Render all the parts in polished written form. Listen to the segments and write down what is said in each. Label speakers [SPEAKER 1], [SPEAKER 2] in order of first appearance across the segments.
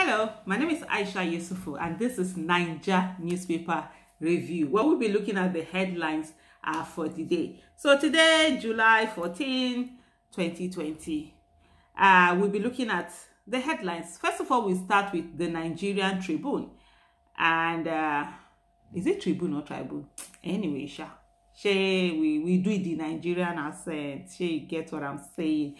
[SPEAKER 1] Hello, my name is Aisha Yusufu and this is Naija Newspaper Review, where we'll be looking at the headlines for the day. So today, July 14, 2020, we'll be looking at the headlines. First of all, we start with the Nigerian Tribune. And is it Tribune or Tribune? Anyway, we do it the Nigerian accent. You get what I'm saying?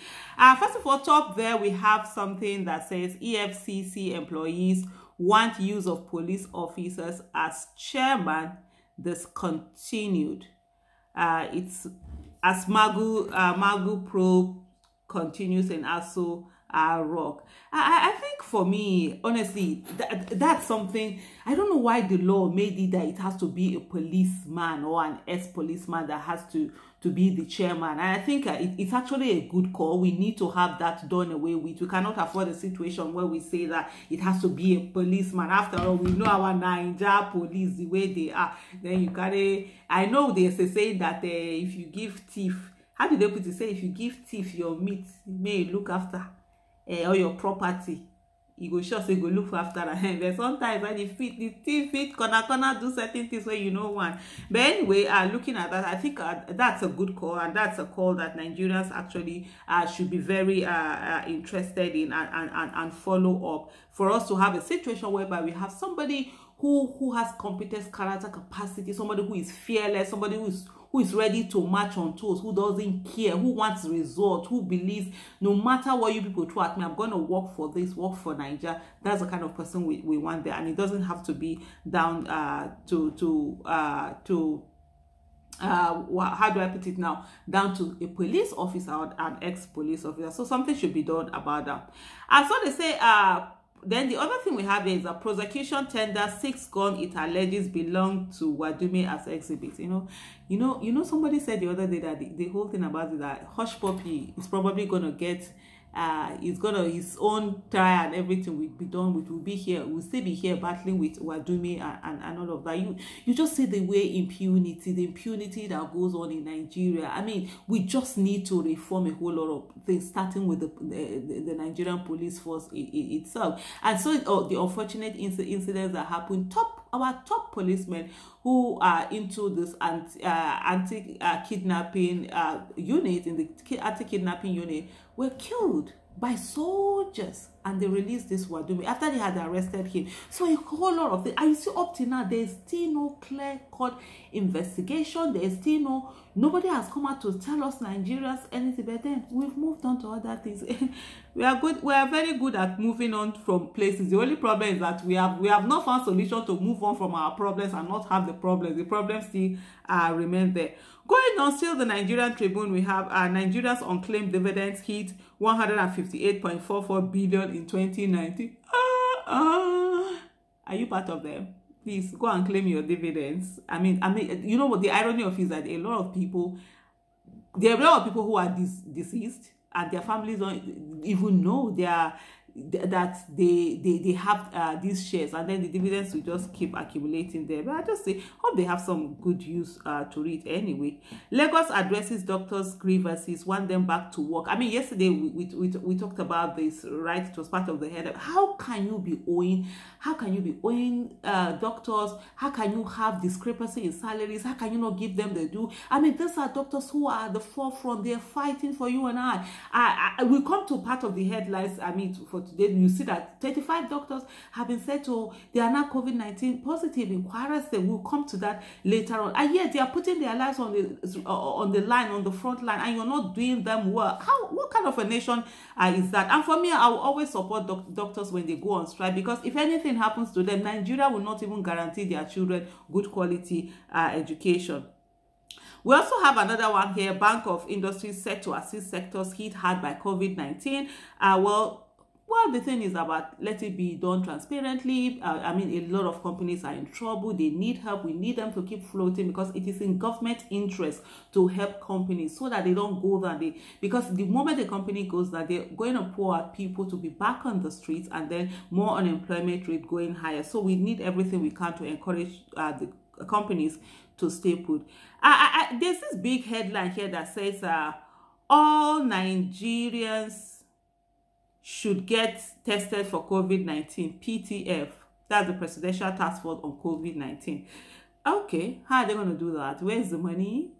[SPEAKER 1] First of all, top there we have something that says EFCC employees want use of police officers as chairman discontinued. It's as Magu probe continues and also Rock. I think for me, honestly, that's something. I don't know why the law made it that it has to be a policeman or an ex-policeman that has to be the chairman. And I think it's actually a good call. We need to have that done away with. We cannot afford a situation where we say that it has to be a policeman. After all, we know our Naija police, the way they are. Then you carry. I know there's a saying that if you give thief, how do they put it? Say if you give thief your meat, may look after. Or your property, you go sure say go look after her. But sometimes when the thief fit corner do certain things where you know one. But anyway, looking at that, I think that's a good call, and that's a call that Nigerians actually should be very interested in and follow up, for us to have a situation whereby we have somebody who has competence, character, capacity, somebody who is fearless, somebody who is ready to march on toes, who doesn't care, who wants results, who believes no matter what you people throw at me, I'm going to work for this, work for Nigeria. That's the kind of person we want there. And it doesn't have to be down how do I put it now, down to a police officer or an ex-police officer. So something should be done about that. And so they say, then the other thing we have is a prosecution tender 6 gun it alleges belong to Wadume as exhibits. You know, somebody said the other day that the whole thing about it, that Hush Puppy is probably gonna get his own trial and everything will be done with. We'll be here, we'll still be here battling with Wadume and all of that. You just see the way the impunity that goes on in Nigeria. I mean, we just need to reform a whole lot of things, starting with the Nigerian police force itself. And so the unfortunate incidents that happen, our top policemen who are into this anti-kidnapping unit, in the anti-kidnapping unit, were killed by soldiers, and they released this Wadume after they had arrested him. So a whole lot of things. And you see, up to now, there's still no clear-cut investigation. There's still nobody has come out to tell us Nigerians anything. But then we've moved on to other things. We are good. We are very good at moving on from places. The only problem is that we have not found solution to move on from our problems and not have the problems. The problems still remain there. Going on, still the Nigerian Tribune, we have Nigeria's unclaimed dividends hit 158.44 billion in 2019. Are you part of them? Please go and claim your dividends. I mean, you know what the irony of it is that there are a lot of people who are deceased, and their families don't even know that they have these shares, and then the dividends will just keep accumulating there. But I just say, hope they have some good use to it anyway. Lagos addresses doctors' grievances, want them back to work. I mean, yesterday we talked about this, right? It was part of the head. How can you be owing doctors? How can you have discrepancy in salaries? How can you not give them the due? I mean, these are doctors who are at the forefront. They're fighting for you and I. We come to part of the headlines. I mean, for today, you see that 35 doctors have been said to, they are now COVID-19 positive in Kwara State. We'll come to that later on. And yet they are putting their lives on the line, on the front line, and you're not doing them well. What kind of a nation is that? And for me, I will always support doctors when they go on strike, because if anything happens to them, Nigeria will not even guarantee their children good quality education. We also have another one here. Bank of Industry set to assist sectors hit hard by COVID-19. Well, the thing is about let it be done transparently. I mean, a lot of companies are in trouble. They need help. We need them to keep floating, because it is in government interest to help companies so that they don't go down. Because the moment the company goes down, they're going to pour out people to be back on the streets, and then more unemployment rate going higher. So we need everything we can to encourage the companies to stay put. There's this big headline here that says all Nigerians should get tested for COVID-19. PTF. That's the Presidential Task Force on COVID-19. Okay, how are they going to do that? Where's the money?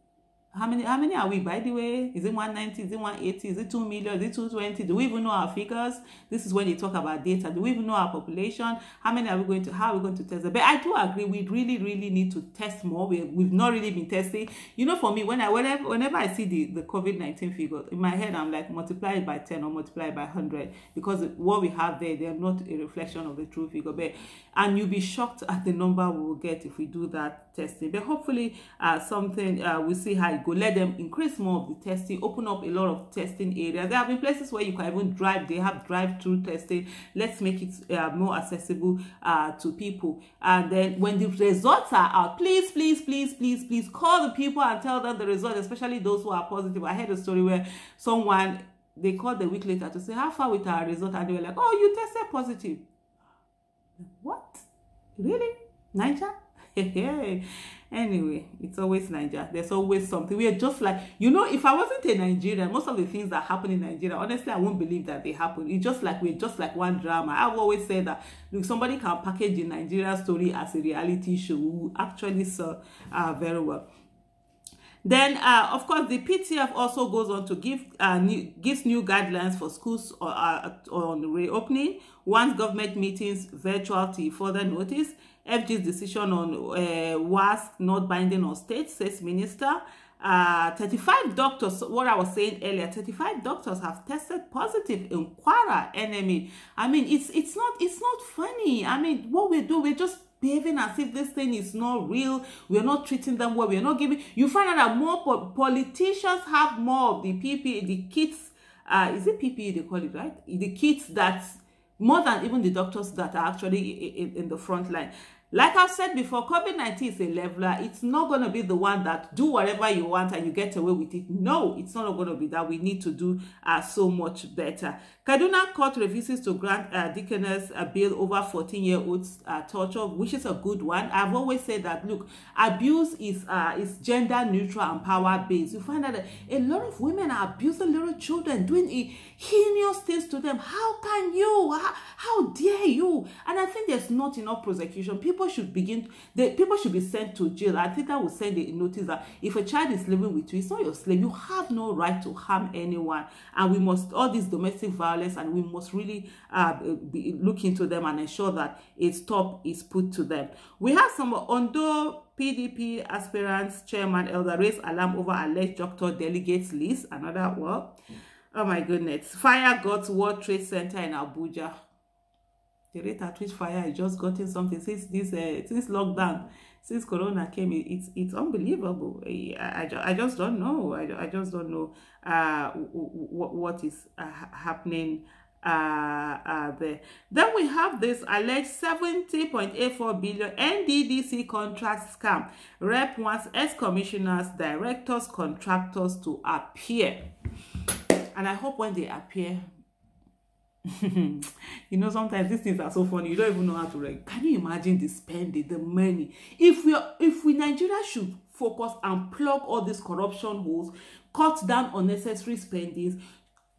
[SPEAKER 1] How many are we, by the way? Is it 190? Is it 180? Is it 2 million? Is it 220? Do we even know our figures? This is when they talk about data. Do we even know our population? How many are we going to, how are we going to test it? But I do agree, we really need to test more. We've not really been testing. You know, for me, whenever I see the COVID-19 figures, in my head, I'm like, multiply it by 10 or multiply it by 100, because what we have there, they're not a reflection of the true figure. But, and you'll be shocked at the number we will get if we do that testing. But hopefully, we'll see how it go. Let them increase more of the testing, open up a lot of testing areas. There have been places where you can even drive. They have drive-through testing. Let's make it more accessible to people. And then when the results are out, please call the people and tell them the results, especially those who are positive. I heard a story where someone, they called a week later to say, how far with our result? And they were like, oh, you tested positive. What? Really? Niger? Anyway, it's always Niger. There's always something. We are just like, you know, if I wasn't a Nigerian, most of the things that happen in Nigeria, honestly, I won't believe that they happen. It's just like, we're just like one drama. I've always said that, look, somebody can package a Nigeria story as a reality show. We will actually sell very well. Then, of course, the PTF also goes on to gives new guidelines for schools on reopening. Once government meetings virtual till further notice. FG's decision on WASC not binding on states, says Minister. 35 doctors, what I was saying earlier, 35 doctors have tested positive in Kwara, NME. I mean, it's not funny. I mean, what we do, we're just behaving as if this thing is not real. We're not treating them well. We're not giving. You find out that more politicians have more of the PPE, the kits. Is it PPE they call it, right? The kits that more than even the doctors that are actually in the front line. Like I've said before, COVID-19 is a leveler. It's not going to be the one that do whatever you want and you get away with it. No, it's not going to be that. We need to do so much better. Kaduna Court refuses to grant Dickeners a bail over 14-year-olds torture, which is a good one. I've always said that, look, abuse is gender neutral and power based. You find out that a lot of women are abusing little children, doing heinous things to them. How can you? How dare you? And I think there's not enough prosecution. People should be sent to jail. I think I will send a notice that if a child is living with you, it's not your slave. You have no right to harm anyone. And we must, all this domestic violence, and we must really look into them and ensure that a stop is put to them. We have some Ondo PDP aspirants chairman Elder raised alarm over alleged doctor delegates list. Another, well, oh my goodness. Fire got World Trade Center in Abuja. The rate at which fire has just gotten something since this since lockdown, since Corona came, it's unbelievable. I just don't know. I just don't know what is happening there. Then we have this alleged 70.84 billion NDDC contract scam. Rep wants ex-commissioners, directors, contractors to appear, and I hope when they appear. You know, sometimes these things are so funny, you don't even know how to react. Can you imagine the spending, the money? If we Nigeria should focus and plug all these corruption holes, cut down unnecessary spendings,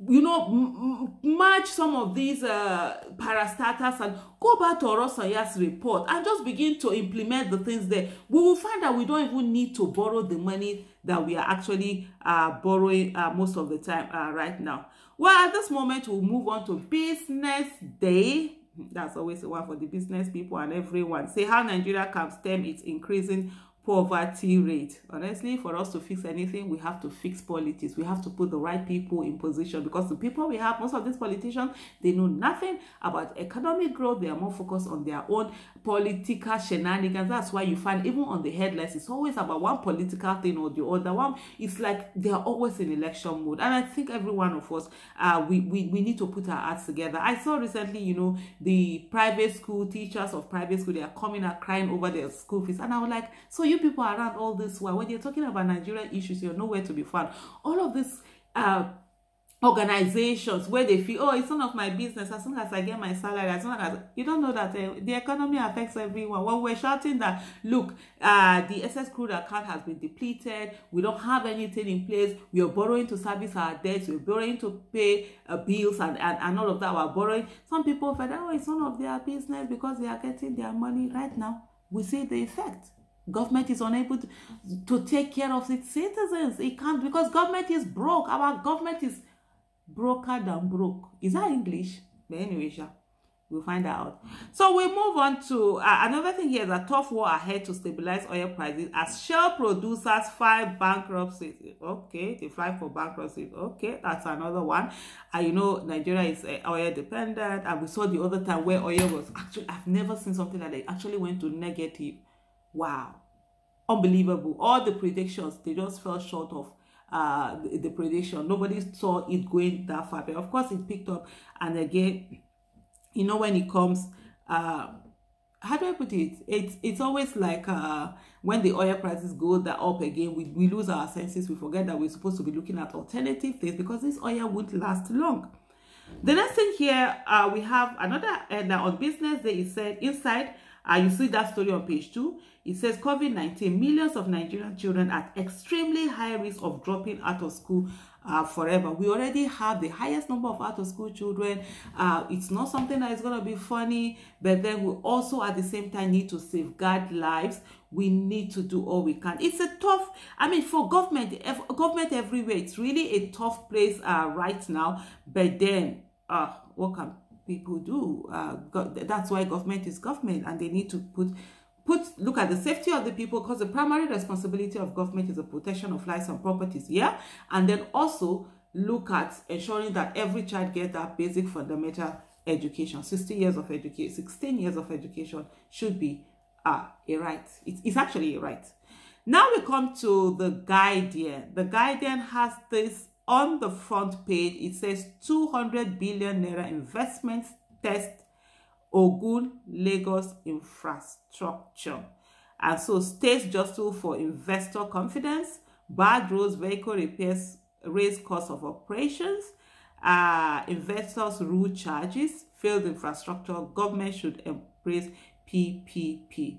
[SPEAKER 1] you know, merge some of these parastatals and go back to Orosanya's report and just begin to implement the things there, we will find that we don't even need to borrow the money that we are actually borrowing most of the time right now. Well, at this moment, we'll move on to Business Day. That's always the one for the business people and everyone. Say how Nigeria can stem its increasing poverty rate. Honestly, for us to fix anything, we have to fix politics. We have to put the right people in position, because the people we have, most of these politicians, they know nothing about economic growth. They are more focused on their own political shenanigans. That's why you find even on the headlines, it's always about one political thing or the other one. It's like they are always in election mode. And I think every one of us, we need to put our hearts together. I saw recently, you know, the private school teachers of private school, they are coming and crying over their school fees. And I was like, so you people around all this while when you're talking about Nigerian issues, you're nowhere to be found. All of this organizations where they feel, oh, it's none of my business as long as I get my salary, as long as you don't know that the economy affects everyone. When we're shouting that, look, the SS crude account has been depleted, we don't have anything in place, we are borrowing to service our debts, we're borrowing to pay bills and all of that, we're borrowing. Some people feel, oh, it's none of their business because they are getting their money. Right now we see the effect. Government is unable to take care of its citizens. It can't, because government is broke. Our government is broker than broke. Is that English? But anyway, we'll find out. So we move on to another thing here is a tough war ahead to stabilize oil prices as shale producers file bankruptcy. Okay, they file for bankruptcy. Okay, that's another one. You know, Nigeria is oil dependent, and we saw the other time where oil was actually, I've never seen something like that. It actually went to negative. Wow, unbelievable. All the predictions, they just fell short of the prediction. Nobody saw it going that far, but of course it picked up. And again, you know, when it comes, how do I put it? It's always like when the oil prices go up again, we lose our senses. We forget that we're supposed to be looking at alternative things because this oil won't last long. The next thing here, we have another on Business Day. It said inside, you see that story on page 2. It says COVID-19, millions of Nigerian children at extremely high risk of dropping out of school forever. We already have the highest number of out of school children. It's not something that is going to be funny, but then we also at the same time need to safeguard lives. We need to do all we can. It's a tough, I mean, for government everywhere, it's really a tough place right now. But then, what can people do? That's why government is government, and they need to look at the safety of the people, because the primary responsibility of government is the protection of lives and properties, yeah? And then also look at ensuring that every child gets that basic fundamental education. 16 years of education should be a right. It's actually a right. Now we come to the Guardian. The Guardian has this on the front page. It says 200 billion naira investment test Ogun Lagos infrastructure. And so states jostle for investor confidence, bad roads, vehicle repairs raise cost of operations, investors rule charges, failed infrastructure, government should embrace PPP.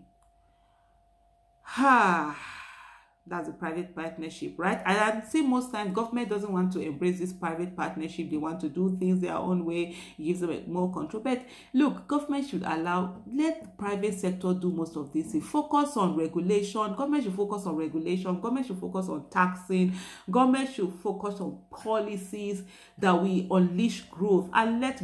[SPEAKER 1] That's a private partnership, right? And I see most times government doesn't want to embrace this private partnership. They want to do things their own way. It gives them more control. But look, government should let the private sector do most of this. Focus on regulation. Government should focus on regulation. Government should focus on taxing. Government should focus on policies that we unleash growth, and let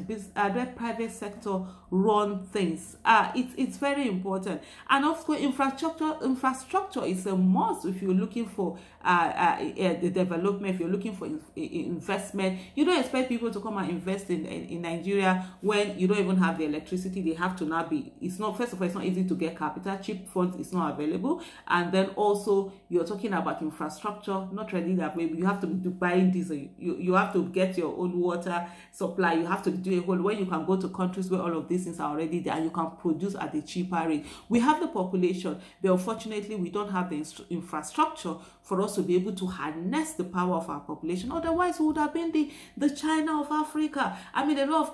[SPEAKER 1] private sector run things. It's very important. And also infrastructure is a must if you're looking for the development, if you're looking for investment. You don't expect people to come and invest in Nigeria when you don't even have the electricity. They have to now be, first of all, it's not easy to get capital. Cheap funds is not available. And then also you're talking about infrastructure, not really that way. You have to do buying diesel. You have to get your own water supply. You have to do a whole, when you can go to countries where all of these things are already there and you can produce at a cheaper rate. We have the population, but unfortunately we don't have the infrastructure for us to be able to harness the power of our population. Otherwise, we would have been the China of Africa. I mean, a lot of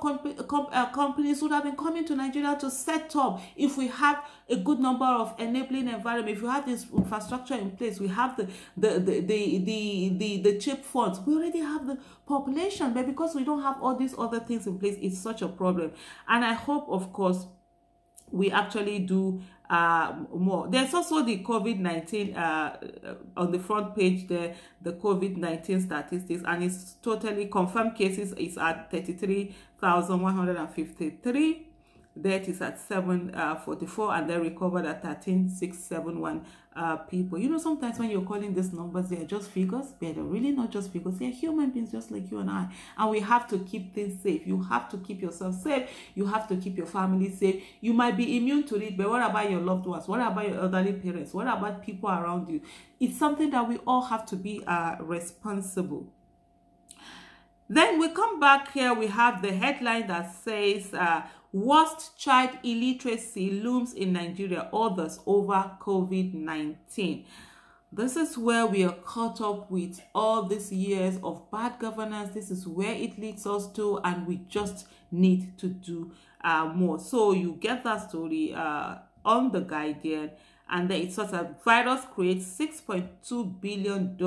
[SPEAKER 1] companies would have been coming to Nigeria to set up if we have a good number of enabling environment. If you have this infrastructure in place, we have the cheap funds. We already have the population, but because we don't have all these other things in place, it's such a problem. And I hope, of course, we actually do more. There's also the COVID-19 on the front page there, the COVID-19 statistics, and it's totally confirmed cases is at 33,153. Death is at 744, and then recovered at 13,671 people. You know, sometimes when you're calling these numbers, they are just figures, but they're really not just figures. They're human beings just like you and I. And we have to keep things safe. You have to keep yourself safe. You have to keep your family safe. You might be immune to it, but what about your loved ones? What about your elderly parents? What about people around you? It's something that we all have to be responsible. Then we come back here, we have the headline that says, worst child illiteracy looms in Nigeria, others over COVID-19. This is where we are caught up with all these years of bad governance. This is where it leads us to, and we just need to do more. So you get that story on The Guardian, and then it says that virus creates $6.2 billion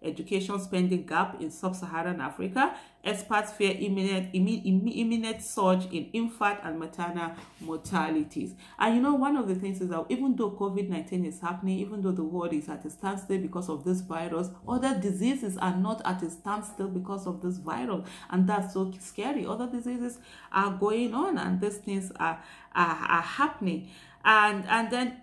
[SPEAKER 1] education spending gap in sub-Saharan Africa. Experts fear imminent surge in infant and maternal mortalities. And you know, one of the things is that even though COVID-19 is happening, even though the world is at a standstill because of this virus, other diseases are not at a standstill because of this virus. And that's so scary. Other diseases are going on, and these things are happening. And then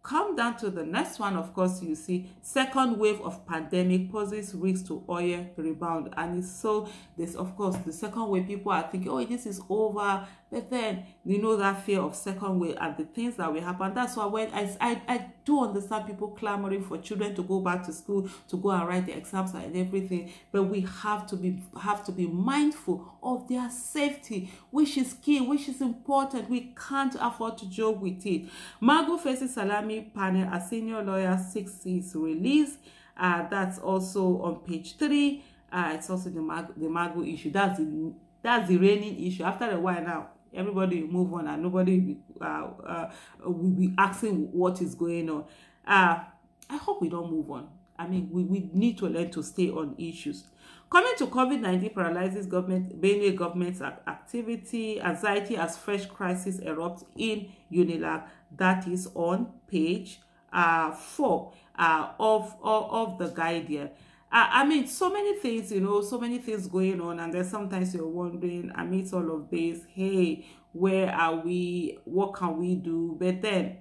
[SPEAKER 1] come down to the next one. Of course, you see second wave of pandemic poses risk to oil rebound. And it's so this, of course, the second wave, people are thinking, oh, this is over. But then you know that fear of second wave and the things that will happen. That's why when I do understand people clamoring for children to go back to school, to go and write the exams and everything, but we have to be mindful of their safety, which is key, which is important. We can't afford to joke with it. Magu faces Salami panel as senior lawyer seeks his release. That's also on page 3. It's also the Magu issue. That's the reigning issue. After a while now, everybody will move on, and nobody will be asking what is going on. I hope we don't move on. I mean, we need to learn to stay on issues. Coming to COVID-19 paralyzes Benue government's activity. Anxiety as fresh crisis erupts in Unilag. That is on page 4 of The Guardian. I mean, so many things, you know, so many things going on, and then sometimes you're wondering, amidst all of this, hey, where are we? What can we do? But then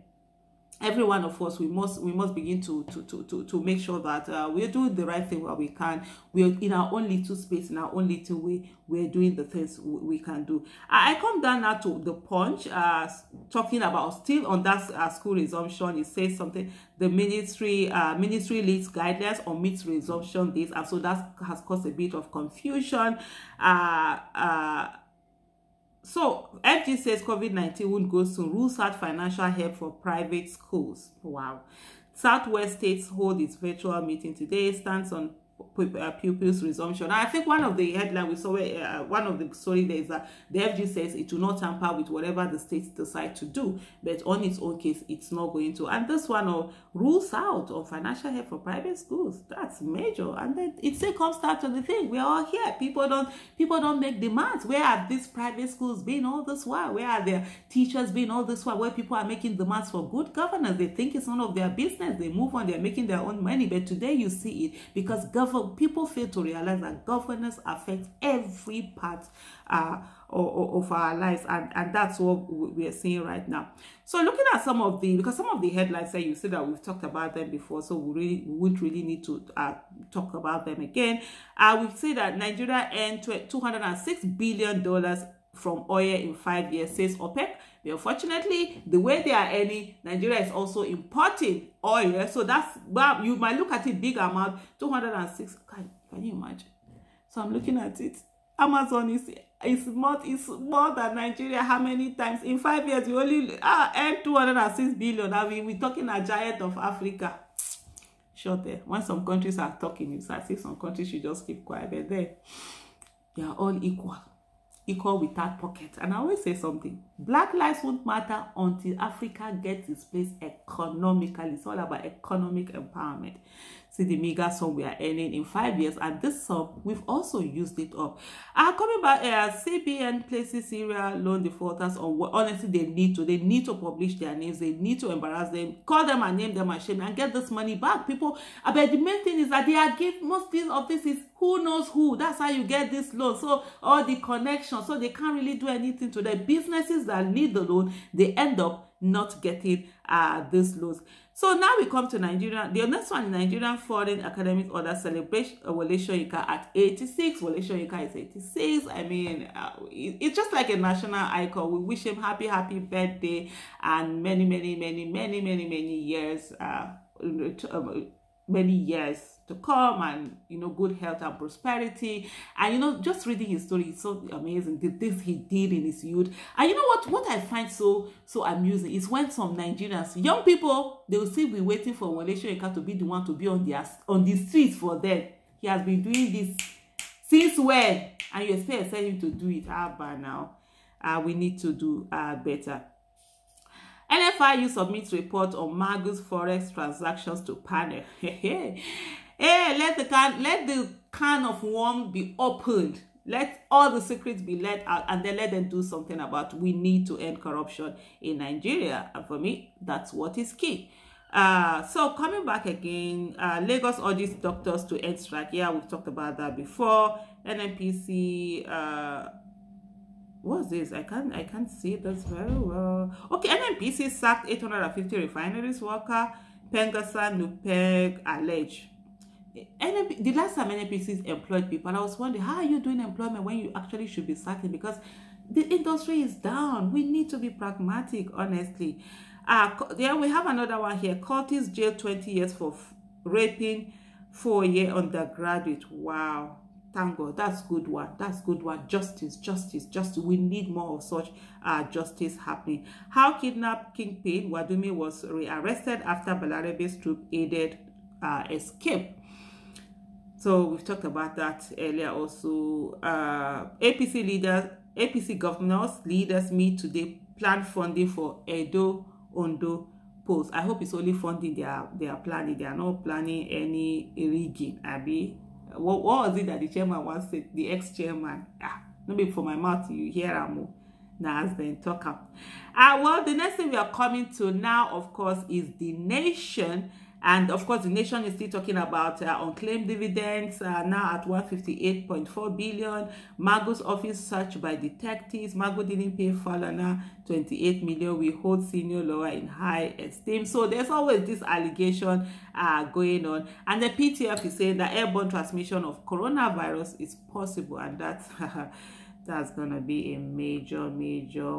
[SPEAKER 1] every one of us, we must begin to make sure that we're doing the right thing where we can. We're in our own little space, in our own little way, we're doing the things we can do. I come down now to the Punch, talking about still on that school resumption. It says something, the ministry leads guidelines on mixed resumption days, and so that has caused a bit of confusion. So, FG says COVID-19 won't go soon. Rules out financial help for private schools. Wow. Southwest states hold its virtual meeting today. Stands on pupils resumption. I think one of the headlines we saw, one of the story there is that the FG says it will not tamper with whatever the states decide to do, but on its own case, it's not going to. And this one rules out on financial help for private schools. That's major. And then it still comes down to the thing: we're all here. People don't make demands. Where have these private schools been all this while? Where are their teachers been all this while? Where people are making demands for good governance? They think it's none of their business. They move on. They're making their own money. But today you see it because people fail to realize that governance affects every part of our lives, and that's what we are seeing right now. So looking at some of the headlines say, you see that we've talked about them before, so we wouldn't really need to talk about them again. We see that Nigeria earned $206 billion from oil in 5 years, says OPEC. But unfortunately, the way they are earning, Nigeria is also importing oil. So that's, well, you might look at it big amount, 206. Can you imagine? So I'm looking at it. Amazon is more than Nigeria. How many times in 5 years you only earned 206 billion? I mean, we're talking a giant of Africa. Sure, there. When some countries are talking, it's as if some countries should just keep quiet. But there, they are all equal without pocket. And I always say something: Black lives won't matter until Africa gets its place economically. It's all about economic empowerment. See the meager sum we are earning in 5 years, and this sum we've also used it up. Coming back, CBN places serial loan defaulters on what honestly they need to publish their names. They need to embarrass them, call them and name them and shame, and get this money back. People, but the main thing is that they are giving most of this is who knows who. That's how you get this loan. So all the connections, so they can't really do anything to the businesses that need the loan. They end up not getting these loans. So now we come to Nigeria. The next one, Nigerian Foreign Academic Order celebrates Wole Soyinka at 86. Wole Soyinka is 86. I mean, it's just like a national icon. We wish him happy many years to come, and good health and prosperity. And just reading his story is so amazing, the things he did in his youth. And you know what I find so amusing is when some Nigerians, young people, they will still be waiting for Wole Soyinka to be the one to be on the streets for them. He has been doing this since when? And you expect him to do it. But now we need to do better. NFIU submits report on Magus Forex transactions to panel. Hey, let the can of worms be opened. Let all the secrets be let out, and then let them do something about it. We need to end corruption in Nigeria. And for me, that's what is key. So coming back again, Lagos urges doctors to end strike. Yeah, we've talked about that before. NNPC, what's this? I can't see this very well. Okay, NNPC sacked 850 refineries worker. Pengasa Nupeg allege. The last time NNPC employed people, I was wondering, how are you doing employment when you actually should be sacking? Because the industry is down. We need to be pragmatic, honestly. Then we have another one here. Cultists jailed 20 years for raping 4-year undergraduate. Wow. Thank God. That's good one. That's good one. Justice. We need more of such justice happening. How kidnapped Kingpin Wadumi was rearrested after Balarebe's troop aided escape. So we've talked about that earlier also. APC governors, leaders meet today, plan funding for Edo Ondo post. I hope it's only funding they are planning. They are not planning any rigging. Abi, what was it that the chairman once said? The ex-chairman. Not be for my mouth. You hear Amo. Now as then talk up. Well, the next thing we are coming to now, of course, is The Nation. And of course, The Nation is still talking about unclaimed dividends, now at 158.4 billion. Mago's office searched by detectives. Mago didn't pay Falana 28 million. We hold senior lawyer in high esteem. So there's always this allegation going on. And the PTF is saying that airborne transmission of coronavirus is possible. And that's that's gonna be a major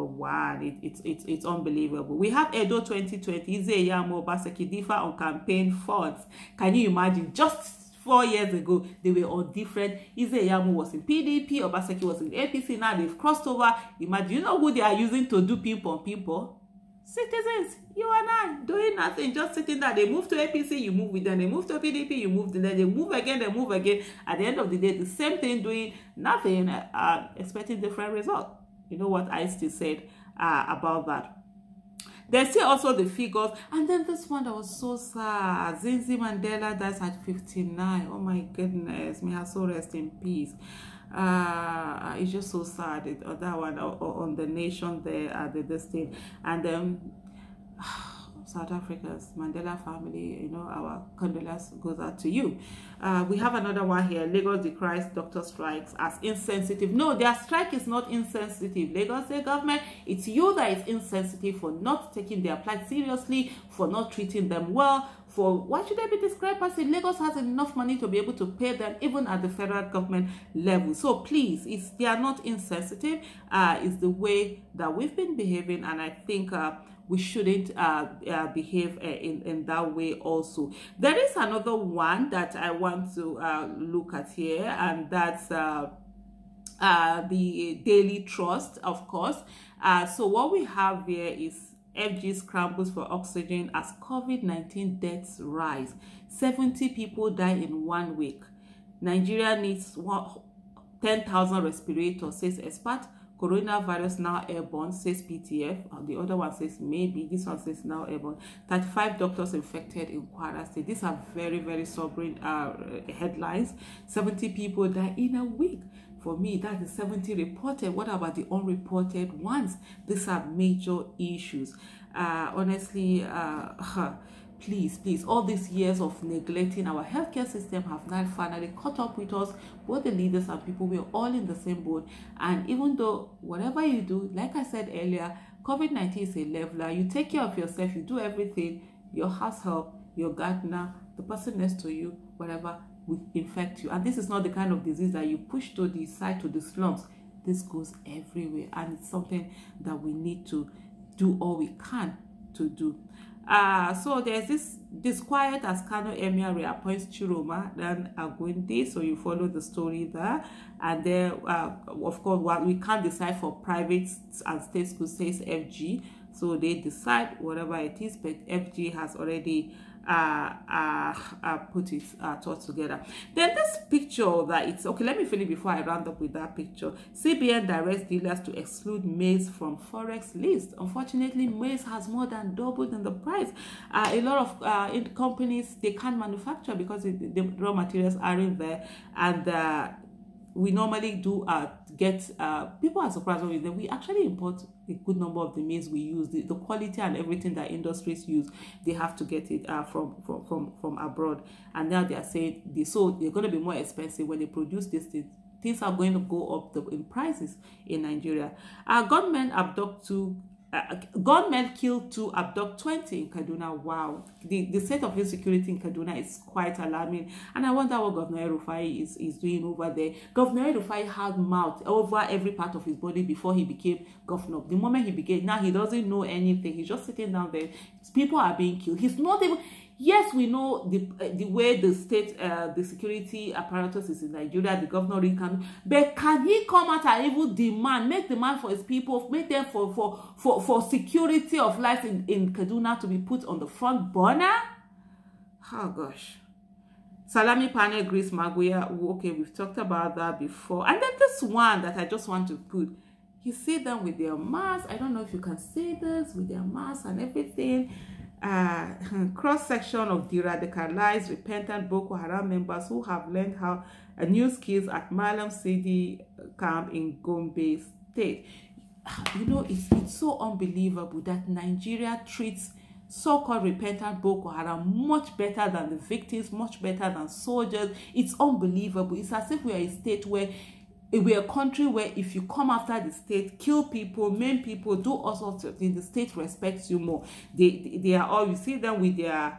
[SPEAKER 1] one. It's unbelievable. We have Edo 2020. Izeyamo Obaseki differ on campaign funds. Can you imagine? Just 4 years ago, they were all different. Izeyamo was in PDP, Obaseki was in APC. Now they've crossed over. Imagine, you know who they are using to do people? Citizens, you and I, doing nothing, just sitting there. They move to APC, you move with them. They move to PDP, you move with them. They move again, they move again. At the end of the day, the same thing, doing nothing, expecting different results. You know what I still said about that. There's still also the figures. And then this one that was so sad. Zinzi Mandela dies at 59. Oh my goodness. May her soul rest in peace. It's just so sad. That one on The Nation there, this thing. And then South Africa's Mandela family, you know, our condolence goes out to you. We have another one here. Lagos decries doctor strikes as insensitive. No, their strike is not insensitive. Lagos State government, it's you that is insensitive for not taking their plight seriously, for not treating them well. For why should they be described as if Lagos has enough money to be able to pay them even at the federal government level? So please, they are not insensitive. It's the way that we've been behaving, and I think we shouldn't behave in that way also. There is another one that I want to look at here, and that's the Daily Trust, of course. So what we have here is FG scrambles for oxygen as COVID-19 deaths rise. 70 people die in 1 week. Nigeria needs 10,000 respirators, says expert. Coronavirus now airborne, says PTF. The other one says maybe. This one says now airborne. 35 doctors infected in Kwara State. These are very sobering headlines. 70 people die in a week. For me, that is 70 reported. What about the unreported ones? These are major issues. Honestly, please, all these years of neglecting our healthcare system have now finally caught up with us. Both the leaders and people, we're all in the same boat. And even though whatever you do, like I said earlier, COVID-19 is a leveler. You take care of yourself, you do everything, your house help, your gardener, the person next to you, whatever, will infect you. And this is not the kind of disease that you push to the side, to the slums. This goes everywhere, and it's something that we need to do all we can to do. So there's this disquiet as Kano Emir reappoints Chiroma, then Agundi. So you follow the story there. And then, of course, we can't decide for private and state schools, says FG. So they decide whatever it is, but FG has already put it thought together. Then this picture that it's okay. Let me finish before I round up with that picture. CBN directs dealers to exclude maize from forex list. Unfortunately, maize has more than doubled in the price. A lot of companies, they can't manufacture because the raw materials aren't there, and we normally do get people are surprised with them. We actually import a good number of the maize we use. The quality and everything that industries use, they have to get it from abroad. And now they are saying they're going to be more expensive when they produce these things. Things are going to go up in prices in Nigeria. Gunmen killed 2, abduct 20 in Kaduna. Wow, the state of insecurity in Kaduna is quite alarming, and I wonder what Governor El-Rufai is doing over there. Governor El-Rufai had mouth over every part of his body before he became governor. The moment he became, now he doesn't know anything. He's just sitting down there. People are being killed. He's not even. Yes, we know the way the state, the security apparatus is in Nigeria, the governor can, but can he come out and even make demand for his people, make them for security of life in Kaduna to be put on the front burner? Oh gosh. Salami panel Grace Maguire. Okay, we've talked about that before. And then this one that I just want to put. You see them with their masks. I don't know if you can see this, with their masks and everything. Cross-section of de-radicalized, repentant Boko Haram members who have learned how new skills at Malam City camp in Gombe State. You know, it's so unbelievable that Nigeria treats so-called repentant Boko Haram much better than the victims, much better than soldiers. It's unbelievable. It's as if we are a state where we're a country where if you come after the state, kill people, maim people, do all sorts of things, the state respects you more. They are all, you see them with their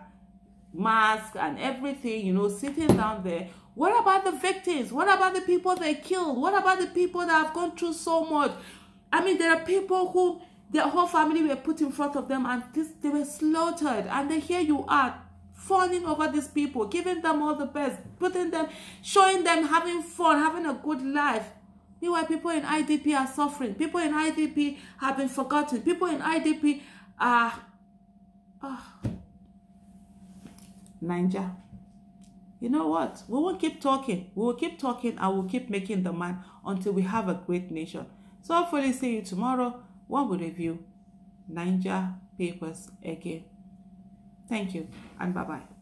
[SPEAKER 1] mask and everything, you know, sitting down there. What about the victims? What about the people they killed? What about the people that have gone through so much? I mean, there are people who their whole family were put in front of them and they were slaughtered, and then here you are fawning over these people, giving them all the best, showing them having fun, having a good life. Meanwhile, people in IDP are suffering. People in IDP have been forgotten. People in IDP are... Niger. You know what? We will keep talking. We will keep talking and we'll keep making the man until we have a great nation. So hopefully see you tomorrow when we review Niger papers again. Thank you and bye-bye.